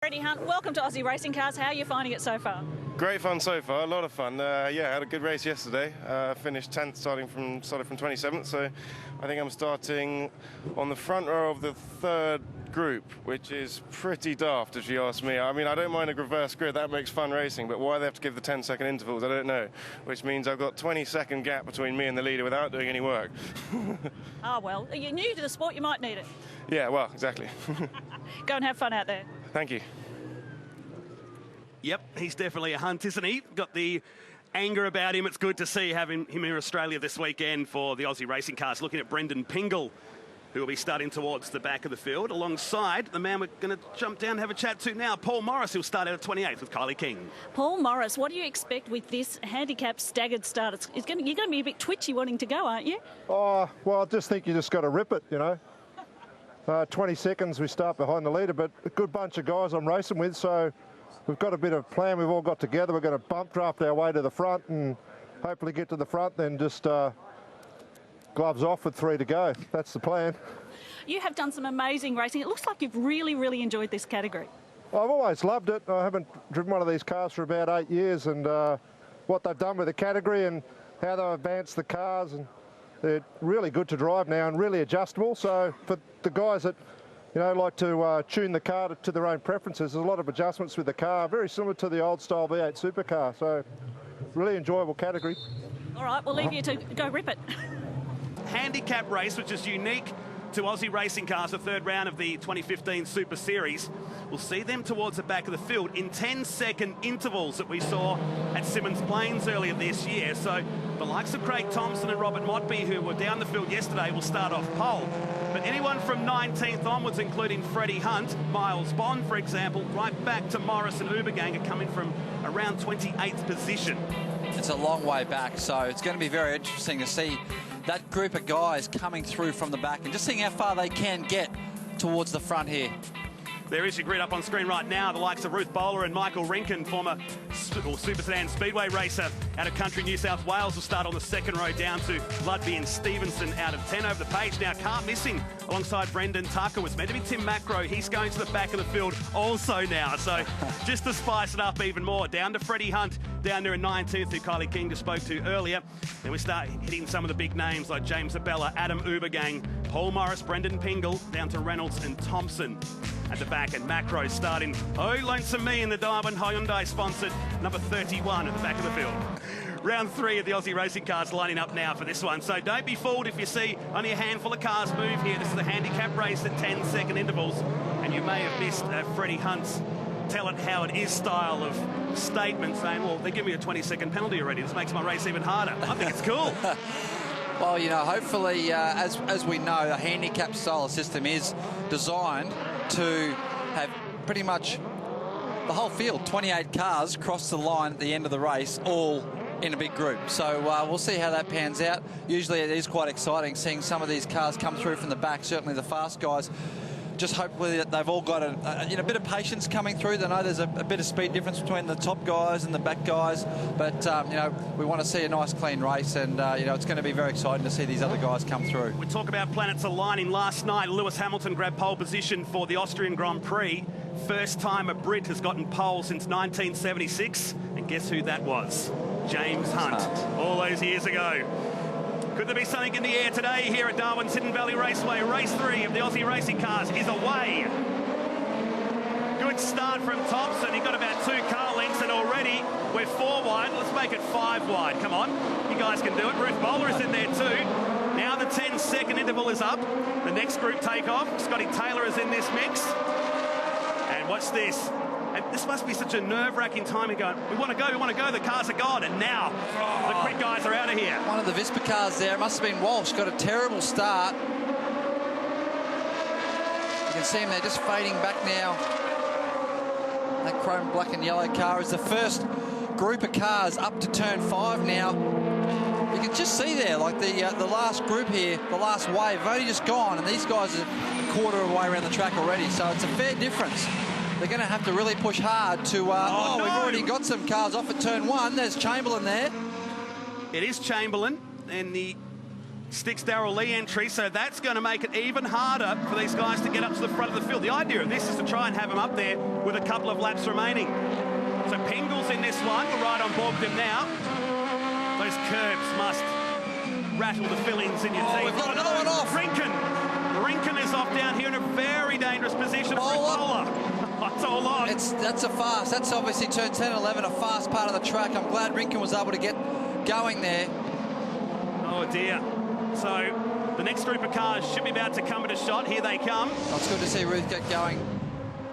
Freddie Hunt, welcome to Aussie Racing Cars. How are you finding it so far? Great fun so far, a lot of fun. Yeah, had a good race yesterday. Finished 10th, started from 27th. So I think I'm starting on the front row of the third group, which is pretty daft if you ask me. I mean, I don't mind a reverse grid, that makes fun racing, but why they have to give the 10-second intervals, I don't know. Which means I've got 20-second gap between me and the leader without doing any work. Ah, well, you're new to the sport, you might need it. Yeah, well, exactly. Go and have fun out there. Thank you. Yep, he's definitely a Hunt, isn't he? Got the anger about him. It's good to see having him in Australia this weekend for the Aussie Racing Cars. Looking at Brendan Pingle, who will be starting towards the back of the field, alongside the man we're going to jump down and have a chat to now, Paul Morris, who'll start out at 28th with Kylie King. Paul Morris, what do you expect with this handicap staggered start? You're going to be a bit twitchy wanting to go, aren't you? Oh, well, I just think you just got to rip it, you know. 20 seconds we start behind the leader, but a good bunch of guys I'm racing with, so we've got a bit of plan we've all got together. We're going to bump draft our way to the front and hopefully get to the front, then just gloves off with 3 to go. That's the plan. You have done some amazing racing. It looks like you've really, really enjoyed this category. I've always loved it. I haven't driven one of these cars for about 8 years, and what they've done with the category and how they've advanced the cars, and they're really good to drive now and really adjustable. So for the guys that, you know, like to tune the car to their own preferences, there's a lot of adjustments with the car, very similar to the old style V8 supercar. So really enjoyable category. All right, we'll leave you to go rip it. Handicap race, which is unique to Aussie Racing Cars, the third round of the 2015 Super Series. We'll see them towards the back of the field in 10-second intervals that we saw at Symmons Plains earlier this year. So the likes of Craig Thompson and Robert Motby, who were down the field yesterday, will start off pole. But anyone from 19th onwards, including Freddie Hunt, Miles Bond, for example, right back to Morris and Ubergang, are coming from around 28th position. It's a long way back, so it's going to be very interesting to see that group of guys coming through from the back and just seeing how far they can get towards the front here. There is your grid up on screen right now. The likes of Ruth Bowler and Michael Rinken, former Super Sedan Speedway racer out of country New South Wales, will start on the second row down to Ludby and Stevenson out of 10 over the page. Now, car missing alongside Brendan Tucker was meant to be Tim Macro. He's going to the back of the field also now. So just to spice it up even more, down to Freddie Hunt down there in 19th, who Kylie King just spoke to earlier. Then we start hitting some of the big names like James Abella, Adam Ubergang, Paul Morris, Brendan Pingle, down to Reynolds and Thompson at the back, and Macro starting, oh, Lonesome Me in the Darwin Hyundai sponsored number 31 at the back of the field. Round 3 of the Aussie Racing Cars lining up now for this one. So don't be fooled if you see only a handful of cars move here. This is a handicap race at 10-second intervals, and you may have missed Freddie Hunt's tell it how it is style of statement, saying, well, they give me a 20-second penalty already. This makes my race even harder. I think it's cool. Well, you know, hopefully, as we know, a handicap style system is designed to have pretty much the whole field, 28 cars, cross the line at the end of the race, all in a big group. So we'll see how that pans out. Usually it is quite exciting seeing some of these cars come through from the back, certainly the fast guys. Just hopefully that they've all got a bit of patience coming through. They know there's a bit of speed difference between the top guys and the back guys, but you know, we want to see a nice clean race, and you know, it's going to be very exciting to see these other guys come through. We talk about planets aligning. Last night, Lewis Hamilton grabbed pole position for the Austrian Grand Prix. First time a Brit has gotten pole since 1976, and guess who that was? James Hunt, all those years ago. Could there be something in the air today here at Darwin's Hidden Valley Raceway? Race 3 of the Aussie Racing Cars is away. Good start from Thompson. He got about 2 car lengths, and already we're 4 wide. Let's make it 5 wide. Come on, you guys can do it. Ruth Bowler is in there too. Now the 10-second interval is up. The next group take off. Scotty Taylor is in this mix. And watch this. And this must be such a nerve-wracking time. You're going, we want to go, the cars are gone, and now the quick guys are out of here. One of the Vispa cars there, it must have been Walsh, got a terrible start. You can see him there just fading back now. That chrome black and yellow car is the first group of cars up to turn 5 now. You can just see there, like the last group here, the last wave, have only just gone, and these guys are a quarter of the way around the track already, so it's a fair difference. They're going to have to really push hard to... no. We've already got some cars off at turn 1. There's Chamberlain there. It is Chamberlain, and the Sticks Darrell Lee entry, so that's going to make it even harder for these guys to get up to the front of the field. The idea of this is to try and have them up there with a couple of laps remaining. So Pingle's in this one. We're right on board with him now. Those curbs must rattle the fillings in your teeth. We've got another one off. Rinken is off down here in a very dangerous position. Bowler. It's all on. That's a fast. That's obviously turn 10 and 11, a fast part of the track. I'm glad Rinken was able to get going there. Oh dear. So the next group of cars should be about to come into shot. Here they come. Oh, it's good to see Ruth get going.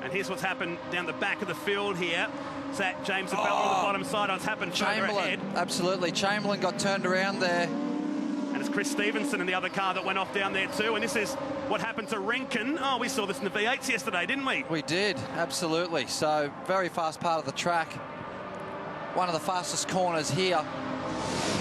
And here's what's happened down the back of the field here. It's that James Bell on the bottom side. What's happened further ahead. Absolutely. Chamberlain got turned around there. And it's Chris Stevenson in the other car that went off down there too. And this is what happened to Rinken. Oh, we saw this in the V8s yesterday, didn't we? We did, absolutely. So very fast part of the track. One of the fastest corners here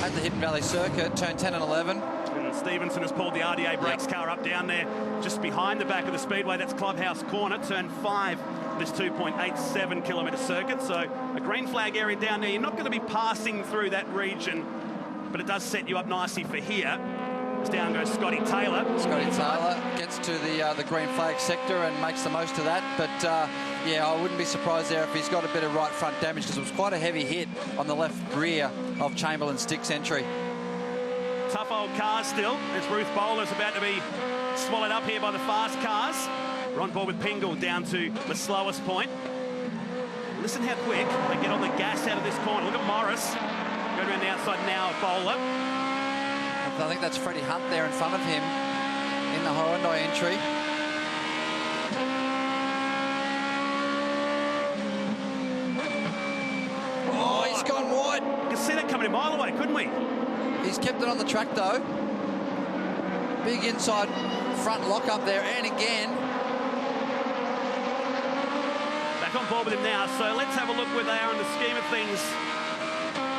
at the Hidden Valley Circuit, turn 10 and 11. And Stevenson has pulled the RDA brakes car up down there just behind the back of the speedway. That's Clubhouse Corner, turn 5, this 2.87 kilometre circuit. So a green flag area down there. You're not going to be passing through that region, but it does set you up nicely for here. As down goes Scotty Taylor. Scotty Taylor gets to the green flag sector and makes the most of that. But, yeah, I wouldn't be surprised there if he's got a bit of right front damage, because it was quite a heavy hit on the left rear of Chamberlain's Sticks entry. Tough old cars still, as Ruth Bowler's about to be swallowed up here by the fast cars. We're on board with Pingle down to the slowest point. Listen how quick they get on the gas out of this corner. Look at Morris. Going around the outside now at Bowler. I think that's Freddie Hunt there in front of him in the Hyundai entry. Oh, he's gone wide. You can see that coming a mile away, couldn't we? He's kept it on the track, though. Big inside front lock up there, and again. Back on board with him now, so let's have a look where they are in the scheme of things.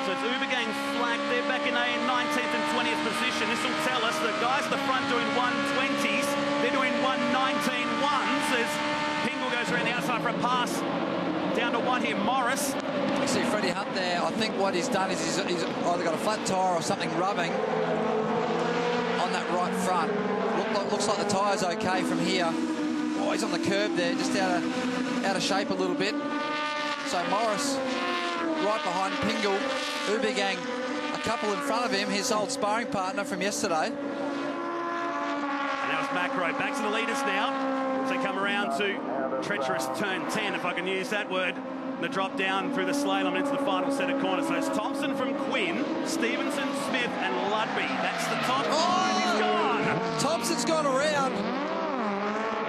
So it's Ubergang flagged. They're back in a 19th and 20th position. This will tell us the guys at the front doing 120s. They're doing 119.1s as Pingle goes around the outside for a pass. Down to one here, Morris. You see Freddie Hunt there. I think what he's done is he's either got a flat tyre or something rubbing on that right front. Looks like the tyre's okay from here. Oh, he's on the curb there, just out of shape a little bit. So Morris right behind Pingle. Ubergang a couple in front of him, his old sparring partner from yesterday. And now it's Macro. Back to the leaders now. As they come around to treacherous turn 10, if I can use that word. The drop down through the slalom into the final set of corners. So it's Thompson from Quinn, Stevenson, Smith and Ludby. That's the top. Oh, he's gone. Thompson's gone around.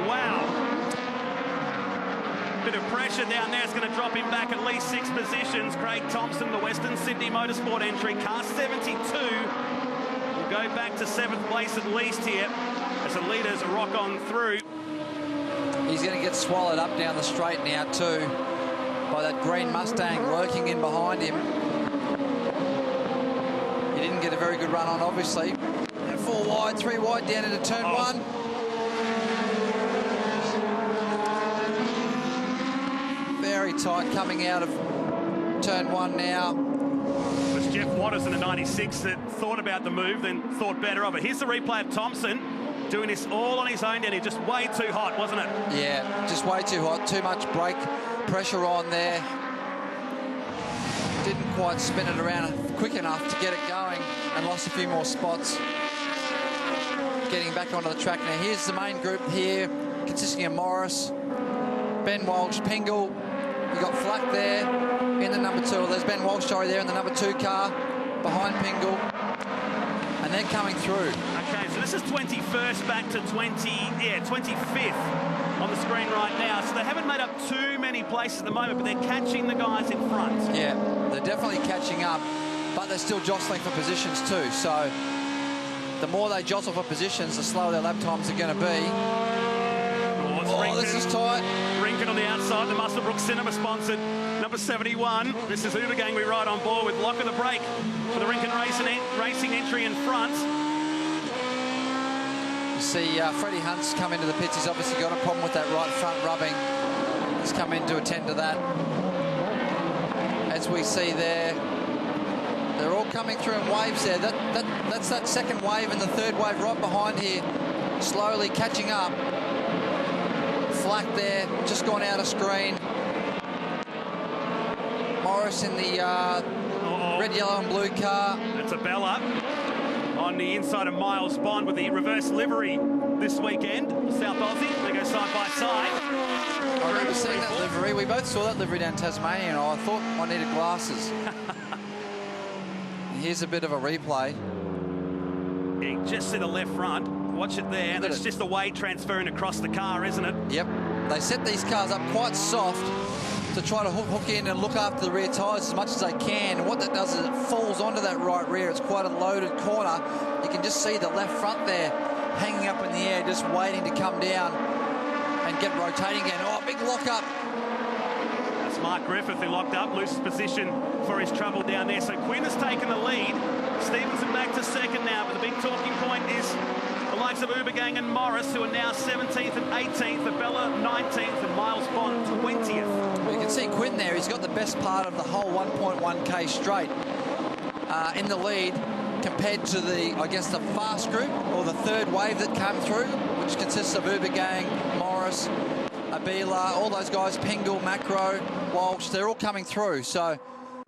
Wow. Bit of pressure down there. It's going to drop him back at least 6 positions. Craig Thompson, the Western Sydney Motorsport entry, car 72. Will go back to 7th place at least here as the leaders rock on through. He's going to get swallowed up down the straight now too by that green Mustang lurking in behind him. He didn't get a very good run on, obviously. 4 wide, 3 wide down into turn 1. Very tight coming out of turn 1 now. It was Jeff Waters in the 96 that thought about the move, then thought better of it. Here's the replay of Thompson doing this all on his own down here. Just way too hot, wasn't it? Yeah, just way too hot. Too much brake pressure on there. Didn't quite spin it around quick enough to get it going and lost a few more spots. Getting back onto the track now. Here's the main group here, consisting of Morris, Ben Walsh, Pingle. You got Flack there in the number 2. There's Ben Walsh, sorry, there in the number 2 car behind Pingle. And they're coming through. Okay, so this is 21st back to 25th on the screen right now. So they haven't made up too many places at the moment, but they're catching the guys in front. Yeah, they're definitely catching up, but they're still jostling for positions too. So the more they jostle for positions, the slower their lap times are going to be. Oh, this is tight. Rinken on the outside, the Musselbrook Cinema sponsored number 71. This is Ubergang we ride on board with lock of the brake for the Rinken racing entry in front. You see Freddie Hunt's come into the pits. He's obviously got a problem with that right front rubbing. He's come in to attend to that. As we see there, They're all coming through in waves there. That's that second wave and the third wave right behind here, slowly catching up. Flack there, just gone out of screen. Morris in the red, yellow and blue car. That's a Bella on the inside of Miles Bond with the reverse livery this weekend. South Aussie, they go side by side. I remember seeing that livery. We both saw that livery down Tasmania, and I thought I needed glasses. Here's a bit of a replay. Yeah, you just see the left front. Watch it there. That's just the weight transferring across the car, isn't it? Yep. They set these cars up quite soft to try to hook in and look after the rear tyres as much as they can. And what that does is it falls onto that right rear. It's quite a loaded corner. You can just see the left front there hanging up in the air, just waiting to come down and get rotating again. Oh, big lock up. That's Mark Griffith who locked up, loses position for his trouble down there. So Quinn has taken the lead. Stevenson back to second now, but the big talking point is the likes of Ubergang and Morris, who are now 17th and 18th, Abella 19th, and Miles Bond 20th. Well, you can see Quinn there. He's got the best part of the whole 1.1k straight in the lead compared to the, I guess, the fast group or the third wave that came through, which consists of Ubergang, Morris, Abela, all those guys, Pengel, Macro, Walsh. They're all coming through. So